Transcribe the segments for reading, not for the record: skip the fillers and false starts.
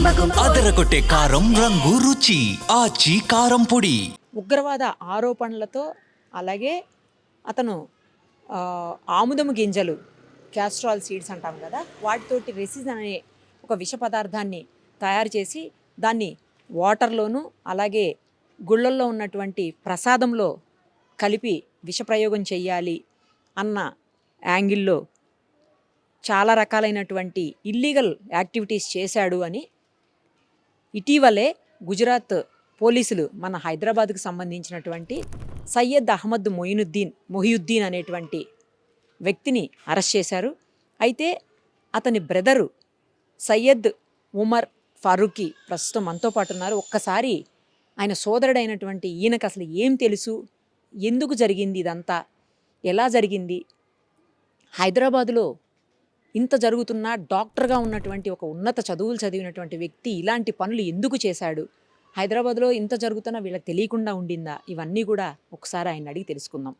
అదరగొట్టే కారం రంగు రుచి ఆచి కారం పొడి. ఉగ్రవాద ఆరోపణలతో అలాగే అతను ఆముదము గింజలు క్యాస్ట్రాల్ సీడ్స్ అంటాం కదా, వాటితోటి రెసిన్ అనే ఒక విష పదార్థాన్ని తయారు చేసి దాన్ని వాటర్లోనూ అలాగే గుళ్ళల్లో ఉన్నటువంటి ప్రసాదంలో కలిపి విషప్రయోగం చెయ్యాలి అన్న యాంగిల్లో చాలా రకాలైనటువంటి ఇల్లీగల్ యాక్టివిటీస్ చేశాడు అని ఇటీవలే గుజరాత్ పోలీసులు మన హైదరాబాద్కు సంబంధించినటువంటి సయ్యద్ అహ్మద్ మొహియుద్దీన్ అనేటువంటి వ్యక్తిని అరెస్ట్ చేశారు. అయితే అతని బ్రదరు సయ్యద్ ఉమర్ ఫారూఖీ ప్రస్తుతం మనతో పాటు ఉన్నారు. ఒక్కసారి ఆయన సోదరుడైనటువంటి ఈయనకు అసలు ఏం తెలుసు, ఎందుకు జరిగింది ఇదంతా, ఎలా జరిగింది, హైదరాబాదులో ఇంత జరుగుతున్నా డాక్టర్గా ఉన్నటువంటి ఒక ఉన్నత చదువులు చదివినటువంటి వ్యక్తి ఇలాంటి పనులు ఎందుకు చేశాడు, హైదరాబాద్లో ఇంత జరుగుతున్నా వీళ్ళకి తెలియకుండా ఉండిందా, ఇవన్నీ కూడా ఒకసారి ఆయన అడిగి తెలుసుకుందాం.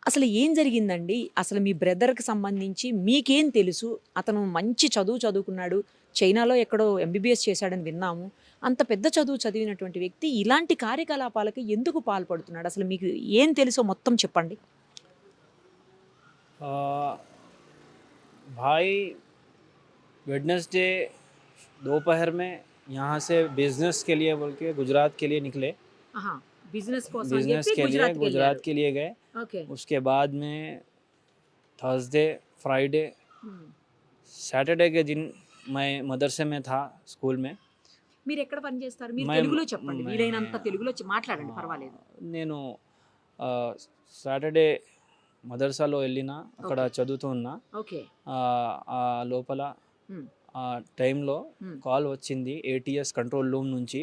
అసలు ఏం జరిగిందండి, అసలు మీ బ్రదర్కి సంబంధించి మీకేం తెలుసు? అతను మంచి చదువుకున్నాడు, చైనాలో ఎక్కడో ఎంబీబీఎస్ చేశాడని విన్నాము. అంత పెద్ద చదువు చదివినటువంటి వ్యక్తి ఇలాంటి కార్యకలాపాలకు ఎందుకు పాల్పడుతున్నాడు? అసలు మీకు ఏం తెలుసో మొత్తం చెప్పండి. भाई वेडनेसडे दोपहर में यहाँ से बिजनेस के लिए बोल के गुजरात के लिए निकले। बिजनेस के लिए गुजरात के लिए गए। ओके। उसके बाद में थर्सडे फ्राइडे सैटरडे के दिन मैं मदरसे में था, स्कूल में. మీరు ఎక్కడ పని చేస్తారు? మీరు తెలుగులో చెప్పండి, వీలైనంత తెలుగులో మాట్లాడండి, పర్వాలేదు. నేను సాటర్డే మదర్సాలో వెళ్ళిన, అక్కడ చదువుతూ ఉన్నా. ఆ లోపల ఆ టైంలో కాల్ వచ్చింది ఏటీఎస్ కంట్రోల్ రూమ్ నుంచి.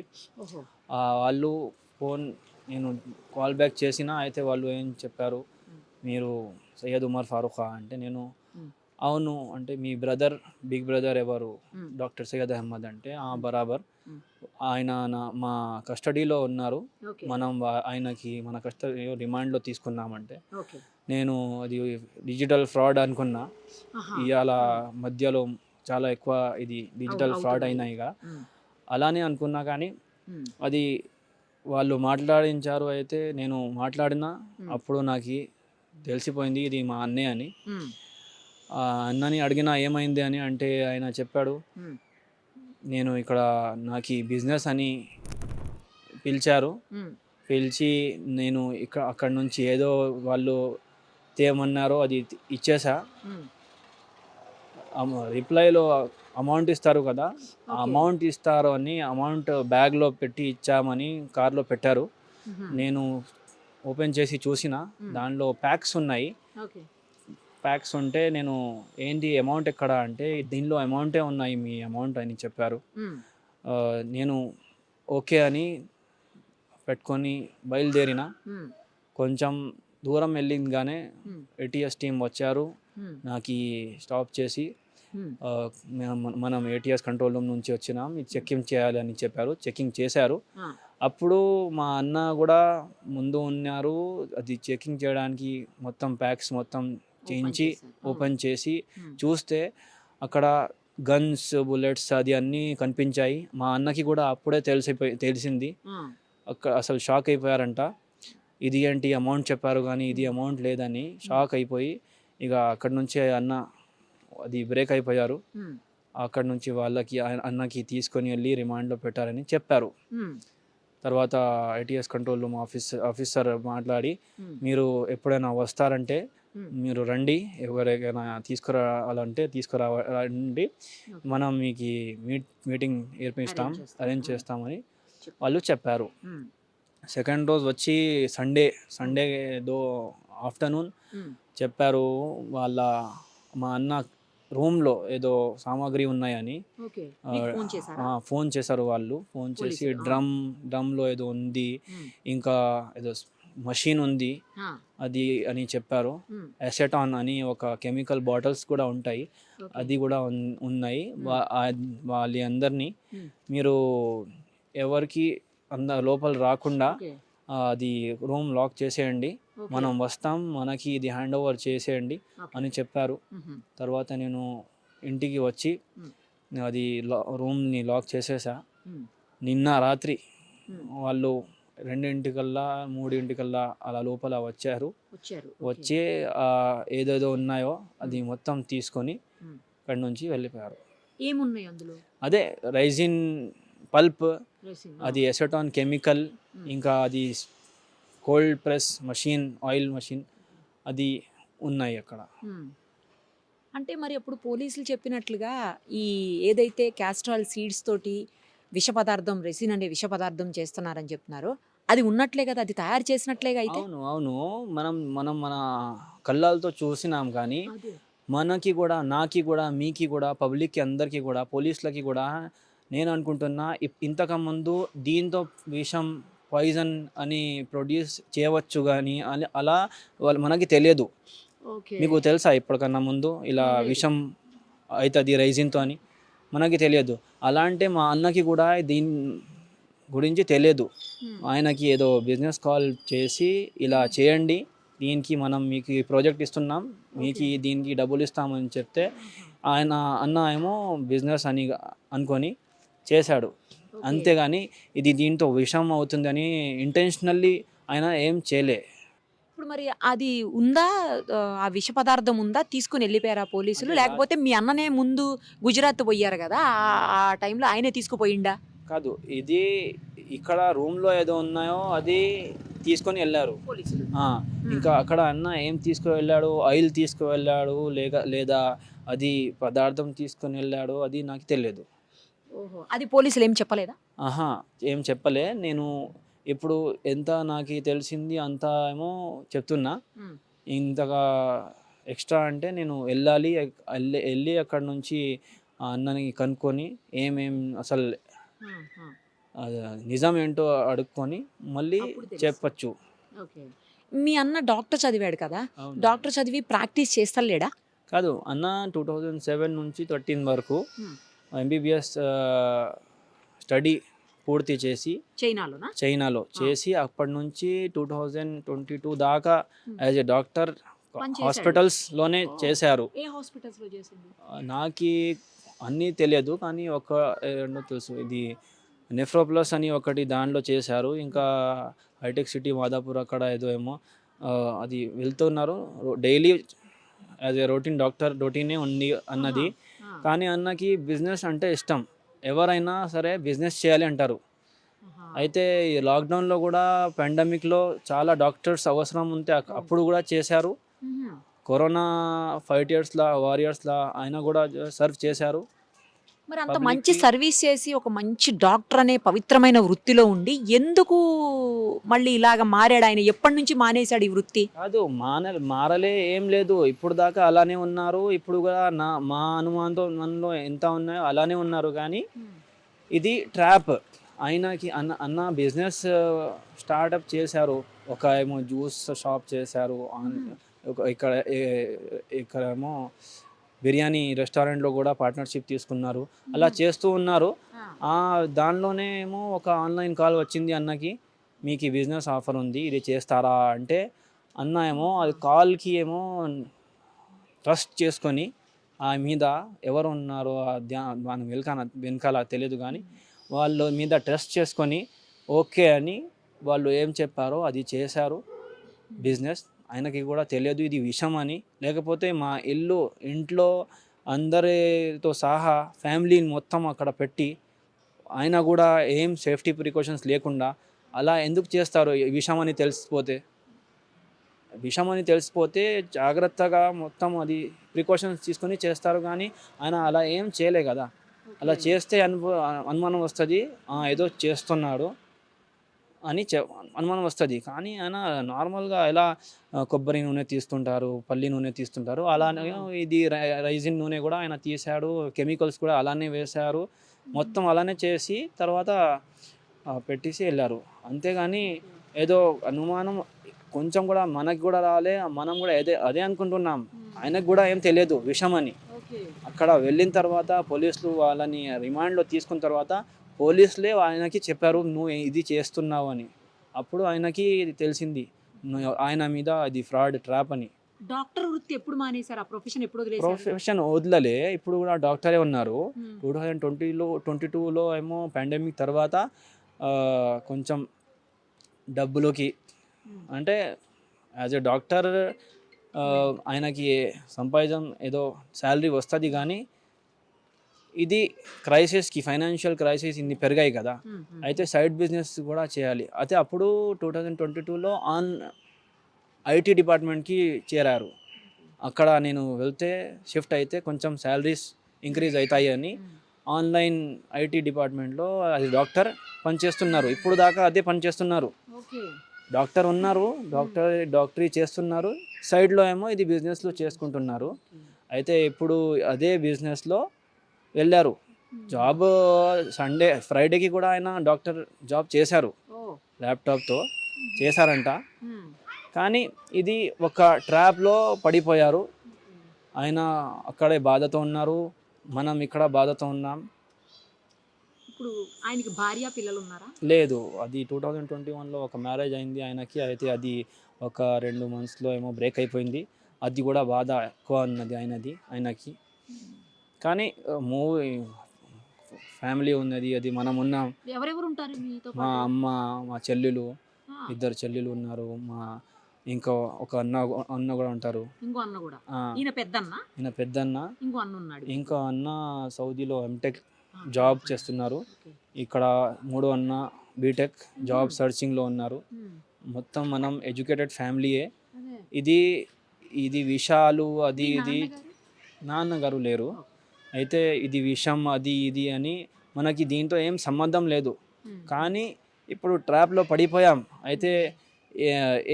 వాళ్ళు ఫోన్, నేను కాల్ బ్యాక్ చేసిన, అయితే వాళ్ళు ఏం చెప్పారు, మీరు సయ్యద్ ఉమర్ ఫారూఖా అంటే, నేను అవును అంటే, మీ బ్రదర్ బిగ్ బ్రదర్ ఎవరు, డాక్టర్ సయ్యద్ అహ్మద్ అంటే, బరాబర్ ఆయన మా కస్టడీలో ఉన్నారు, మనం ఆయనకి మన కస్టడీలో రిమాండ్లో తీసుకున్నామంటే, నేను అది డిజిటల్ ఫ్రాడ్ అనుకున్నా. ఇవాళ మధ్యలో చాలా ఎక్కువ ఇది డిజిటల్ ఫ్రాడ్ అయినాయిగా, అలానే అనుకున్నా. కానీ అది వాళ్ళు మాట్లాడించారు. అయితే నేను మాట్లాడినా, అప్పుడు నాకు తెలిసిపోయింది ఇది మా అన్నయ్య అని. అన్నని అడిగినా ఏమైంది అని అంటే, ఆయన చెప్పాడు, నేను ఇక్కడ నాకు ఈ బిజినెస్ అని పిలిచారు, పిలిచి నేను అక్కడ నుంచి ఏదో వాళ్ళు తేమన్నారో అది ఇచ్చేసా. రిప్లైలో అమౌంట్ ఇస్తారు కదా, ఆ అమౌంట్ ఇస్తారు అని అమౌంట్ బ్యాగ్లో పెట్టి ఇచ్చామని కార్లో పెట్టారు. నేను ఓపెన్ చేసి చూసిన, దానిలో ప్యాక్స్ ఉన్నాయి. ప్యాక్స్ ఉంటే నేను ఏంటి అమౌంట్ ఎక్కడ అంటే, దీనిలో అమౌంటే ఉన్నాయి, మీ అమౌంట్ అని చెప్పారు. నేను ఓకే అని పెట్టుకొని బయలుదేరిన. కొంచెం దూరం వెళ్ళిందిగానే ఏటీఎస్ టీం వచ్చారు, నాకు స్టాప్ చేసి, మనం ఏటీఎస్ కంట్రోల్ రూమ్ నుంచి వచ్చినాం, చెకింగ్ చేయాలి అని చెప్పారు. చెకింగ్ చేశారు. అప్పుడు మా అన్న కూడా ముందు ఉన్నారు. అది చెకింగ్ చేయడానికి మొత్తం ప్యాక్స్ మొత్తం చేయించి ఓపెన్ చేసి చూస్తే అక్కడ గన్స్, బుల్లెట్స్ అది అన్నీ కనిపించాయి. మా అన్నకి కూడా అప్పుడే తెలిసింది. అక్కడ అసలు షాక్ అయిపోయారంట. ఇది ఏంటి అమౌంట్ చెప్పారు కానీ ఇది అమౌంట్ లేదని షాక్ అయిపోయి, ఇక అక్కడి నుంచే అన్న అది బ్రేక్ అయిపోయారు. అక్కడ నుంచి అన్నకి తీసుకొని వెళ్ళి రిమాండ్లో పెట్టారని చెప్పారు. తర్వాత ఐటీఎస్ కంట్రోల్ రూమ్ ఆఫీసర్ మాట్లాడి, మీరు ఎప్పుడైనా వస్తారంటే మీరు రండి, ఎవరికైనా తీసుకురావాలంటే తీసుకురావండి, మనం మీకు మీటింగ్ అరేంజ్ చేస్తామని వాళ్ళు చెప్పారు. సెకండ్ రోజు వచ్చి సండే ఆఫ్టర్నూన్ చెప్పారు, మా అన్న రూమ్లో ఏదో సామాగ్రి ఉన్నాయని ఫోన్ చేశారు. వాళ్ళు ఫోన్ చేసి డ్రమ్లో ఏదో ఉంది, ఇంకా ఏదో మషీన్ ఉంది అది అని చెప్పారు. అసెటాన్ అని ఒక కెమికల్ బాటిల్స్ కూడా ఉంటాయి, అది కూడా ఉన్నాయి. వాళ్ళందరినీ మీరు ఎవరికి లోపల రాకుండా అది రూమ్ లాక్ చేసేయండి, మనం వస్తాం, మనకి ఇది హ్యాండ్ ఓవర్ చేసేయండి అని చెప్పారు. తర్వాత నేను ఇంటికి వచ్చి అది రూమ్ని లాక్ చేసేసా. నిన్న రాత్రి వాళ్ళు 2:00కల్లా 3:00కల్లా అలా లోపల వచ్చారు. వచ్చి ఏదేదో ఉన్నాయో అది మొత్తం తీసుకొని అక్కడి నుంచి వెళ్ళిపోయారు. ఏమున్నాయి అందులో? అదే రైజిన్ పల్ప్, అది ఎసెటాన్ కెమికల్, ఇంకా అది cold press machine, oil machine అది ఉన్నాయి అక్కడ. అంటే మరి అప్పుడు పోలీసులు చెప్పినట్లుగా ఈ ఏదైతే క్యాస్ట్రాల్ సీడ్స్ తోటి విష పదార్థం, రెసిన్ అనే విష పదార్థం చేస్తున్నారని చెప్తున్నారో అది ఉన్నట్లే కదా, అది తయారు చేసినట్లేగా అయితే. అవును అవును, మనం మనం మన కళ్ళాలతో చూసినాం, కానీ మనకి కూడా, నాకి కూడా, మీకి కూడా, పబ్లిక్కి అందరికీ కూడా, పోలీసులకి కూడా నేను అనుకుంటున్నా ఇంతకుముందు దీంతో విషం పాయిజన్ అని ప్రొడ్యూస్ చేయవచ్చు, కానీ అలా మనకి తెలియదు. మీకు తెలుసా ఇప్పటికన్నా ముందు ఇలా విషం అవుతుంది రైజిన్తో అని? మనకి తెలియదు. అలా అంటే మా అన్నకి కూడా దీని గురించి తెలియదు. ఆయనకి ఏదో బిజినెస్ కాల్ చేసి ఇలా చేయండి, దీనికి మనం మీకు ఈ ప్రాజెక్ట్ ఇస్తున్నాం, మీకు దీనికి డబ్బులు ఇస్తామని చెప్తే అన్న ఏమో బిజినెస్ అని అనుకొని చేశాడు. అంతేగాని ఇది దీంతో విషం అవుతుందని ఇంటెన్షనల్లీ ఆయన ఏం చేయలే. ఇప్పుడు మరి అది ఉందా, ఆ విష పదార్థం ఉందా? తీసుకుని వెళ్ళిపోయారా పోలీసులు? లేకపోతే మీ అన్ననే ముందు గుజరాత్ పోయారు కదా, ఆ టైంలో ఆయనే తీసుకుపోయిండా? కాదు, ఇది ఇక్కడ రూమ్లో ఏదో ఉన్నాయో అది తీసుకొని వెళ్ళారు పోలీసులు. ఇంకా అక్కడ అన్న ఏం తీసుకువెళ్ళాడు, ఆయిల్ తీసుకువెళ్ళాడు లేదా అది పదార్థం తీసుకొని వెళ్ళాడు, అది నాకు తెలియదు. ఓహో, అది పోలీసులు ఏం చెప్పలేదా? ఏం చెప్పలే. నేను ఇప్పుడు ఎంత నాకు తెలిసింది అంత ఏమో చెప్తున్నా. ఇంతగా ఎక్స్ట్రా అంటే నేను వెళ్ళి అక్కడ నుంచి అన్నని కనుక్కొని అసలు నిజం ఏంటో అడుక్కొని మళ్ళీ చెప్పచ్చు. మీ అన్న డాక్టర్ చదివాడు కదా, డాక్టర్ చదివి ప్రాక్టీస్ చేస్తలేడా? కాదు, అన్న 2007 నుంచి 13 వరకు MBBS స్టడీ పూర్తి చేసి చైనాలో చేసి అప్పటి నుంచి 2022 దాకా యాజ్ ఎ డాక్టర్ హాస్పిటల్స్లోనే చేశారు. నాకు అన్నీ తెలియదు, కానీ రెండో తెలుసు, ఇది నెఫ్రోప్లస్ అని ఒకటి దాంట్లో చేశారు. ఇంకా హైటెక్ సిటీ మాదాపూర్ అక్కడ ఏమో అది వెళ్తున్నారు డైలీ యాజ్ ఏ రొటీనే ఉంది అన్నది. కానీ అన్నకి బిజినెస్ అంటే ఇష్టం, ఎవరైనా సరే బిజినెస్ చేయాలి అంటారు. అయితే ఈ లాక్డౌన్లో కూడా పాండమిక్లో చాలా డాక్టర్స్ అవసరం ఉంటే అప్పుడు కూడా చేశారు. కరోనా వారియర్స్లా ఆయన కూడా సర్వ్ చేశారు. మరి అంత మంచి సర్వీస్ చేసి ఒక మంచి డాక్టర్ అనే పవిత్రమైన వృత్తిలో ఉండి ఎందుకు మళ్ళీ ఇలాగ మారాడు? ఆయన ఎప్పటి నుంచి మానేశాడు ఈ వృత్తి? కాదు, మారలే ఏం లేదు, ఇప్పుడు దాకా అలానే ఉన్నారు. ఇప్పుడు కూడా మా అనుమానంతో మనలో ఎంత ఉన్నాయో అలానే ఉన్నారు. కానీ ఇది ట్రాప్. ఆయనకి అన్న బిజినెస్ స్టార్టప్ చేశారు, ఒక ఏమో జ్యూస్ షాప్ చేశారు, ఇక్కడేమో బిర్యానీ రెస్టారెంట్లో కూడా పార్ట్నర్షిప్ తీసుకున్నారు. అలా చేస్తూ ఉన్నారు. దానిలోనే ఏమో ఒక ఆన్లైన్ కాల్ వచ్చింది అన్నకి, మీకు ఈ బిజినెస్ ఆఫర్ ఉంది, ఇది చేస్తారా అంటే అన్న ఏమో అది కాల్కి ఏమో ట్రస్ట్ చేసుకొని ఆ మీద ఎవరు ఉన్నారో దాని వెనకాల తెలియదు, కానీ వాళ్ళ మీద ట్రస్ట్ చేసుకొని ఓకే అని వాళ్ళు ఏం చెప్పారో అది చేశారు బిజినెస్. ఆయనకి కూడా తెలియదు ఇది విషం అని. లేకపోతే మా ఇంట్లో అందరితో సహా ఫ్యామిలీని మొత్తం అక్కడ పెట్టి ఆయన కూడా ఏం సేఫ్టీ ప్రికాషన్స్ లేకుండా అలా ఎందుకు చేస్తారు? విషం అని తెలిసిపోతే జాగ్రత్తగా మొత్తం అది ప్రికాషన్స్ తీసుకొని చేస్తారు. కానీ ఆయన అలా ఏం చేయలే కదా. అలా చేస్తే అనుమానం వస్తుంది, ఏదో చేస్తున్నాడు అని అనుమానం వస్తుంది. కానీ ఆయన నార్మల్గా ఎలా కొబ్బరి నూనె తీస్తుంటారు, పల్లి నూనె తీస్తుంటారు, అలానే ఇది రైజిన్ నూనె కూడా ఆయన తీశాడు, కెమికల్స్ కూడా అలానే వేశారు, మొత్తం అలానే చేసి తర్వాత పెట్టేసి వెళ్ళారు. అంతేగాని ఏదో అనుమానం కొంచెం కూడా మనకి కూడా రాలే, మనం కూడా అదే అనుకుంటున్నాం. ఆయనకు కూడా ఏం తెలియదు విషయం అని. అక్కడ వెళ్ళిన తర్వాత పోలీసులు వాళ్ళని రిమాండ్లో తీసుకున్న తర్వాత పోలీసులే ఆయనకి చెప్పారు నువ్వు ఇది చేస్తున్నావు అని. అప్పుడు ఆయనకి తెలిసింది ఆయన మీద అది ఫ్రాడ్ ట్రాప్ అని. డాక్టర్ వృత్తి ఎప్పుడు మానేశారు? ఆ ప్రొఫెషన్ ఎప్పుడు వదిలేశారు? ప్రొఫెషన్ వదలలే, ఇప్పుడు కూడా డాక్టరే ఉన్నారు. మ్మ్. 2022లో ఏమో పాండమిక్ తర్వాత కొంచెం డబ్బులోకి మ్మ్. అంటే యాజ్ ఎ డాక్టర్ ఆయనకి సంపాదన ఏదో శాలరీ వస్తుంది, కానీ ఇది క్రైసిస్కి ఫైనాన్షియల్ క్రైసిస్ ఇన్ని పెరిగాయి కదా, మ్మ్. మ్మ్. అయితే సైడ్ బిజినెస్ కూడా చేయాలి. అయితే అప్పుడు 2022లో ఐటీ డిపార్ట్మెంట్కి చేరారు. అక్కడ నేను వెళ్తే షిఫ్ట్ అయితే కొంచెం శాలరీస్ ఇంక్రీజ్ అవుతాయి అని ఆన్లైన్ ఐటీ డిపార్ట్మెంట్లో అది డాక్టర్ పనిచేస్తున్నారు. ఇప్పుడు దాకా అదే పనిచేస్తున్నారు. ఓకే. డాక్టర్ ఉన్నారు, డాక్టరీ చేస్తున్నారు, సైడ్లో ఏమో ఇది బిజినెస్లో చేసుకుంటున్నారు. అయితే ఇప్పుడు అదే బిజినెస్లో వెళ్ళారు. జాబ్ సండే ఫ్రైడేకి కూడా ఆయన డాక్టర్ జాబ్ చేశారు, ఓ. ల్యాప్టాప్తో చేశారంట. మ్మ్. కానీ ఇది ఒక ట్రాప్లో పడిపోయారు. ఆయన అక్కడే బాధతో ఉన్నారు, మనం ఇక్కడ బాధతో ఉన్నాం. ఇప్పుడు ఆయనకి భార్య పిల్లలు ఉన్నారా? లేదు, అది 2021లో ఒక మ్యారేజ్ అయింది ఆయనకి. అయితే అది ఒక 2 monthsలో ఏమో బ్రేక్ అయిపోయింది. అది కూడా బాధ ఎక్కువ ఉన్నది ఆయనకి. కానీ మూవీ ఫ్యామిలీ ఉన్నది, అది మనం ఉన్నాం. ఎవరెవరు ఉంటారు మీతో మా పాటు? అమ్మ, మా చెల్లెలు, ఆ, 2 చెల్లెలు ఉన్నారు. ఇంకా ఒక అన్న కూడా ఉంటారు. ఇంకో అన్న కూడా. ఆ, ఈయన పెద్దన్న, ఈయన పెద్దన్న. ఇంకో అన్న ఉన్నాడు. ఇంకా అన్న సౌదీలో ఎంటెక్ జాబ్ చేస్తున్నారు. ఓకే. ఇక్కడ 3 అన్న బీటెక్ జాబ్ సర్చింగ్లో ఉన్నారు. మ్మ్. మొత్తం మనం ఎడ్యుకేటెడ్ ఫ్యామిలీయే. అదే. ఇది విషయాలు అది మీ ఇది నాన్నగారు? నాన్నగారు లేరు. అయితే ఇది విషయం అది ఇది అని మనకి దీంతో ఏం సంబంధం లేదు. మ్మ్. కానీ ఇప్పుడు ట్రాప్లో పడిపోయాం. అయితే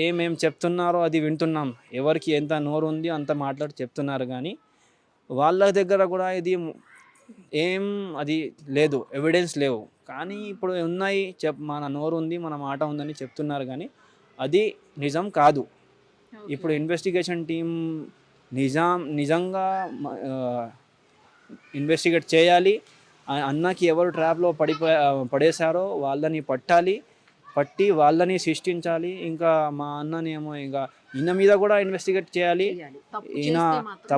ఏమేం చెప్తున్నారో అది వింటున్నాం. ఎవరికి ఎంత నోరు ఉంది అంత మాట్లాడి చెప్తున్నారు, కానీ వాళ్ళ దగ్గర కూడా ఇది ఏం అది లేదు, ఎవిడెన్స్ లేవు. కానీ ఇప్పుడు ఉన్నాయి, మన నోరు ఉంది, మన మాట ఉందని చెప్తున్నారు, కానీ అది నిజం కాదు. ఓకే. ఇప్పుడు ఇన్వెస్టిగేషన్ టీం నిజంగా ఇన్వెస్టిగేట్ చేయాలి. అన్నకి ఎవరు ట్రాప్లో పడేశారో వాళ్ళని పట్టి వాళ్ళని శిక్షించాలి. ఇంకా మా అన్నని ఏమో ఇంకా ఈయన మీద కూడా ఇన్వెస్టిగేట్ చేయాలి. చేయాలి. తప్పు ఈయన చేస్తే మాత్రం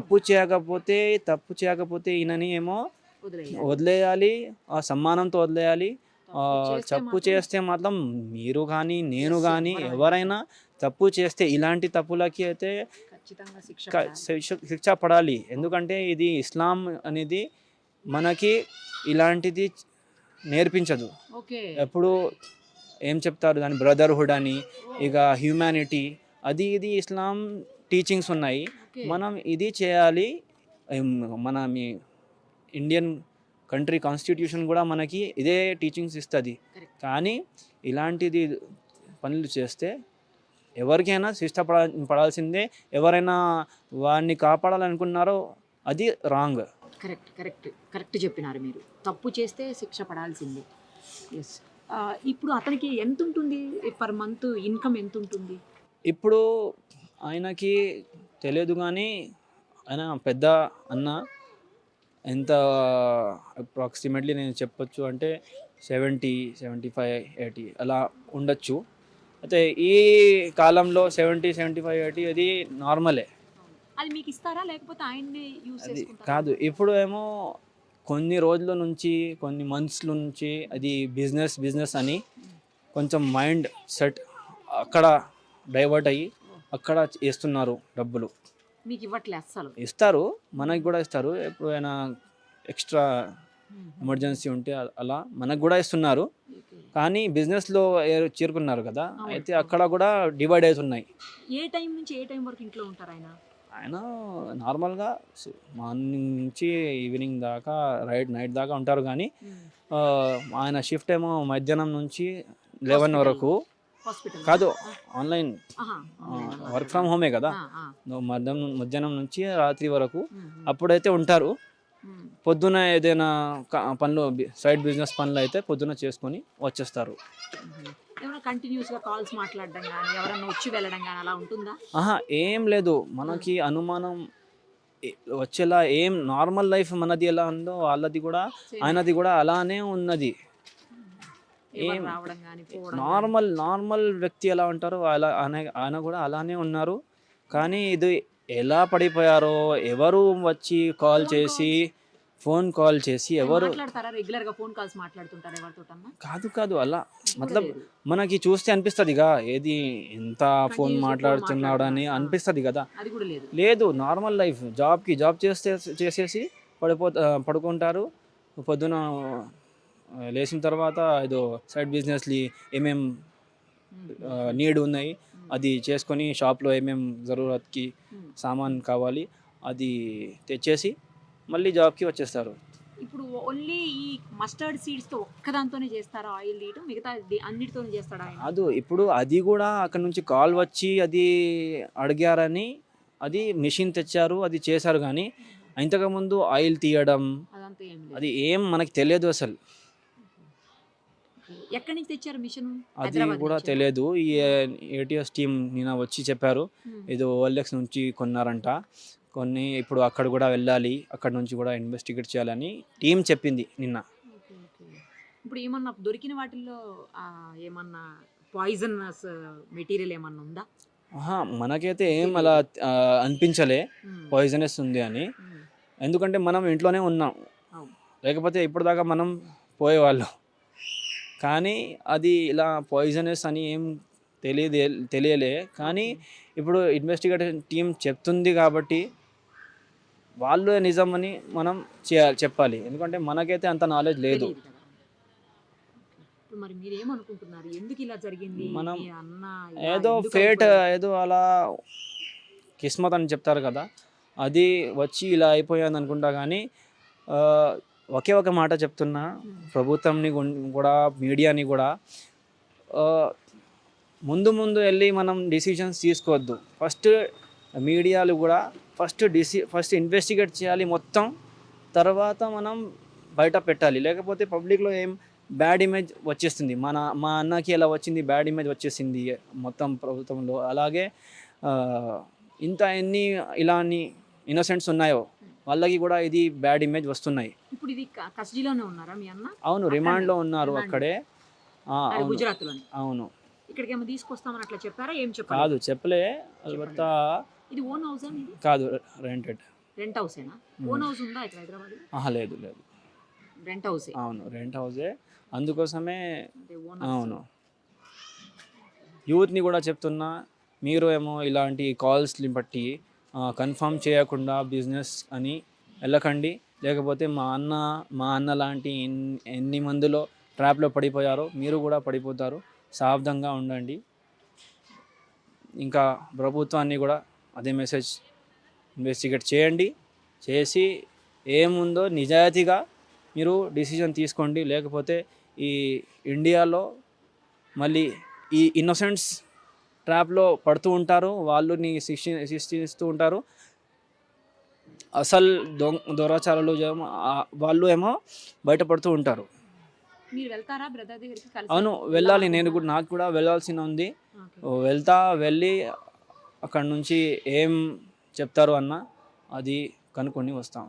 తప్పు చేయకపోతే ఈయనని ఏమో వదిలేయాలి. వదిలేయాలి, ఆ సమ్మానంతో వదిలేయాలి. తప్పు చేస్తే తప్పు మాత్రం చేస్తే మాత్రం మీరు కానీ నేను కానీ ఎవరైనా తప్పు చేస్తే ఇలాంటి తప్పులకి అయితే ఖచ్చితంగా శిక్ష పడాలి. శిక్ష పడాలి. ఎందుకంటే ఇది ఇస్లాం అనేది మనకి ఇలాంటిది నేర్పించదు. ఓకే. ఎప్పుడు ఏం చెప్తారు దాని బ్రదర్హుడ్ అని, ఇక హ్యూమానిటీ, ఇది ఇస్లాం టీచింగ్స్ ఉన్నాయి. ఓకే. మనం ఇది చేయాలి. మన ఇండియన్ కంట్రీ కాన్స్టిట్యూషన్ కూడా మనకి ఇదే టీచింగ్స్ ఇస్తుంది. Correct. కానీ ఇలాంటిది పనులు చేస్తే ఎవరికైనా శిక్ష పడాల్సిందే. ఎవరైనా వాడిని కాపాడాలనుకున్నారో అది రాంగ్. కరెక్ట్ చెప్పినారు మీరు. తప్పు చేస్తే శిక్ష పడాల్సిందే. ఎస్. ఇప్పుడు అతనికి ఎంత ఉంటుంది పర్ మంత్ ఇన్కమ్, ఎంత ఉంటుంది? ఇప్పుడు ఆయనకి తెలియదు, కానీ ఆయన పెద్ద అన్న ఎంత అప్రాక్సిమేట్లీ నేను చెప్పొచ్చు అంటే 70, 75, 80 అలా ఉండొచ్చు. అయితే ఈ కాలంలో 70, 75, 80 అది నార్మలే. అది మీకు ఇస్తారా లేకపోతే ఆయన్నే యూస్ అది చేసుకుంటారా? కాదు, ఇప్పుడు ఏమో కొన్ని రోజుల నుంచి కొన్ని మంత్స్ నుంచి అది బిజినెస్ అని కొంచెం మైండ్ సెట్ అక్కడ డైవర్ట్ అయ్యి అక్కడ వేస్తున్నారు డబ్బులు. మీకు ఇవ్వట్లే అస్సలు? ఇస్తారు, మనకి కూడా ఇస్తారు. ఎప్పుడైనా ఎక్స్ట్రా ఎమర్జెన్సీ ఉంటే అలా మనకు కూడా ఇస్తున్నారు. కానీ బిజినెస్లో చేరుకున్నారు కదా, అయితే అక్కడ కూడా డివైడ్ అవుతున్నాయి. ఏ టైం నుంచి ఏ టైం వరకు ఇంట్లో ఉంటారు ఆయన? నార్మల్గా మార్నింగ్ నుంచి ఈవినింగ్ దాకా నైట్ దాకా ఉంటారు. కానీ ఆయన షిఫ్ట్ ఏమో మధ్యాహ్నం నుంచి 11 వరకు. హాస్పిటల్ కాదు, ఆన్లైన్ వర్క్ ఫ్రమ్ హోమే కదా. మధ్యాహ్నం నుంచి రాత్రి వరకు అప్పుడైతే ఉంటారు. పొద్దున ఏదైనా పనులు సైడ్ బిజినెస్ పనులు అయితే పొద్దున చేసుకొని వచ్చేస్తారు. ఏమైనా కంటిన్యూస్గా కాల్స్ మాట్లాడడం కానీ ఎవరైనా వచ్చి వెళ్ళడం కానీ అలా ఉంటుందా? ఏం లేదు. మనకి అనుమానం వచ్చేలా ఏం నార్మల్ లైఫ్ మనది ఎలా ఉందో వాళ్ళది కూడా ఆయనది కూడా అలానే ఉన్నది. ఏం నార్మల్ వ్యక్తి ఎలా ఉంటారో ఆయన కూడా అలానే ఉన్నారు. కానీ ఇది ఎలా పడిపోయారో, ఎవరు వచ్చి ఫోన్ కాల్ చేసి ఎవరు మాట్లాడతారా రెగ్యులర్ గా ఫోన్ కాల్స్ మాట్లాడుతుంటారు ఎవరితోటన్నా? కాదు అలా మతలబ్ మనకి చూస్తే అనిపిస్తుందిగా ఏది ఎంత ఫోన్ మాట్లాడుతున్నాడు అని అనిపిస్తుంది కదా. అది కూడా లేదు. లేదు, నార్మల్ లైఫ్, జాబ్ చేసేసి పడుకుంటారు. పొద్దున లేచిన తర్వాత ఏదో సైడ్ బిజినెస్లు ఏమేం నీడ్ ఉన్నాయి అది చేసుకొని షాప్లో ఏమేం జరూరత్కి సామాన్ కావాలి అది తెచ్చేసి మళ్ళీ జాబ్కి వచ్చేస్తారు. ఇప్పుడు ఓన్లీ ఈ మస్టర్డ్ సీడ్స్ తో ఒక్కదాంతోనే చేస్తారా ఆయిల్ తీయడం? మిగతా అన్నిటితోనే చేస్తాడా ఆయన? ఇప్పుడు అది కూడా అక్కడ నుంచి కాల్ వచ్చి అది అడిగారని అది మిషన్ తెచ్చారు, అది చేశారు. కానీ ఇంతకుముందు ఆయిల్ తీయడం అదంతా ఏం లేదు. అది ఏం మనకి తెలియదు అసలు. ఎక్కడి నుంచి తెచ్చారు మిషన్? అది కూడా తెలియదు. ఈ ఏటీఎస్ టీమ్ నిన్న వచ్చి చెప్పారు ఏదో OLX నుంచి కొన్నారంట. ఇప్పుడు అక్కడ కూడా వెళ్ళాలి, అక్కడ నుంచి కూడా ఇన్వెస్టిగేట్ చేయాలని టీం చెప్పింది నిన్న. ఇప్పుడు ఏమన్నా దొరికిన వాటిల్లో ఏమన్నా పాయిజనస్ మెటీరియల్ ఏమన్నా ఉందా? మనకైతే ఏం అలా అనిపించలే పాయిజనస్ ఉంది అని. ఎందుకంటే మనం ఇంట్లోనే ఉన్నాం, లేకపోతే ఇప్పుడు దాకా మనం పోయేవాళ్ళం. కానీ అది ఇలా పాయిజనస్ అని ఏం తెలియలే. కానీ ఇప్పుడు ఇన్వెస్టిగేషన్ టీం చెప్తుంది కాబట్టి వాళ్ళు నిజమని మనం చెప్పాలి. ఎందుకంటే మనకైతే అంత నాలెడ్జ్ లేదు. మరి మీరు ఏమనుకుంటున్నారు, ఎందుకు ఇలా జరిగింది? మనం ఏదో ఫేట్, ఏదో అలా కిస్మత్ అని చెప్తారు కదా, అది వచ్చి ఇలా అయిపోయింది అనుకుంటా. కానీ ఒకే ఒక మాట చెప్తున్నా, ప్రభుత్వంని కూడా మీడియాని కూడా ముందు వెళ్ళి మనం డిసిషన్స్ తీసుకోవద్దు. ఫస్ట్ మీడియాలు కూడా ఫస్ట్ ఇన్వెస్టిగేట్ చేయాలి మొత్తం, తర్వాత మనం బయట పెట్టాలి. లేకపోతే పబ్లిక్లో ఏం బ్యాడ్ ఇమేజ్ వచ్చేస్తుంది. మా అన్నకి ఎలా వచ్చింది, బ్యాడ్ ఇమేజ్ వచ్చేసింది మొత్తం ప్రభుత్వంలో. అలాగే ఎన్ని ఇలాని ఇన్నోసెంట్స్ ఉన్నాయో వాళ్ళకి కూడా ఇది బ్యాడ్ ఇమేజ్ వస్తున్నాయి. ఇప్పుడు ఇది కస్టడీలోనే ఉన్నారా మీ అన్న? అవును, రిమాండ్లో ఉన్నారు అక్కడే. గుజరాత్లో. అవును. ఇక్కడికి ఏమో తీసుకొస్తామని అట్లా చెప్పారా? ఏం చెప్పారు? కాదు, చెప్పలే. అల్బత్తా ఇది ఓన్ హౌస్ కాదు, రెంట్ హౌసేనా? ఓన్ హౌస్ ఉందా ఇక్కడ హైదరాబాద్? లేదు. రెంట్ హౌసే. అవును, రెంట్ హౌసే. అందుకోసమే. అవును, యూత్ని కూడా చెప్తున్నా, మీరు ఏమో ఇలాంటి కాల్స్ని బట్టి కన్ఫర్మ్ చేయకుండా బిజినెస్ అని వెళ్ళకండి. లేకపోతే మా అన్న లాంటి ఎన్ని మందిలో ట్రాప్లో పడిపోయారో మీరు కూడా పడిపోతారు. సావధానంగా ఉండండి. ఇంకా ప్రభుత్వాన్ని కూడా అదే మెసేజ్, ఇన్వెస్టిగేట్ చేసి ఏముందో నిజాయితీగా మీరు డిసిజన్ తీసుకోండి. లేకపోతే ఈ ఇండియాలో మళ్ళీ ఈ ఇన్నోసెంట్స్ ట్రాప్లో పడుతూ ఉంటారు, వాళ్ళని శిక్షిస్తూ ఉంటారు. అసలు దొరాచారాలు వాళ్ళు ఏమో బయటపడుతూ ఉంటారు. మీరు వెళ్తారా బ్రదర్ దగ్గరికి? అవును, వెళ్ళాలి. నాకు కూడా వెళ్ళాల్సిన ఉంది. వెళ్ళి అక్కడ నుంచి ఏం చెప్తారు అన్న అది కనుక్కొని వస్తాం.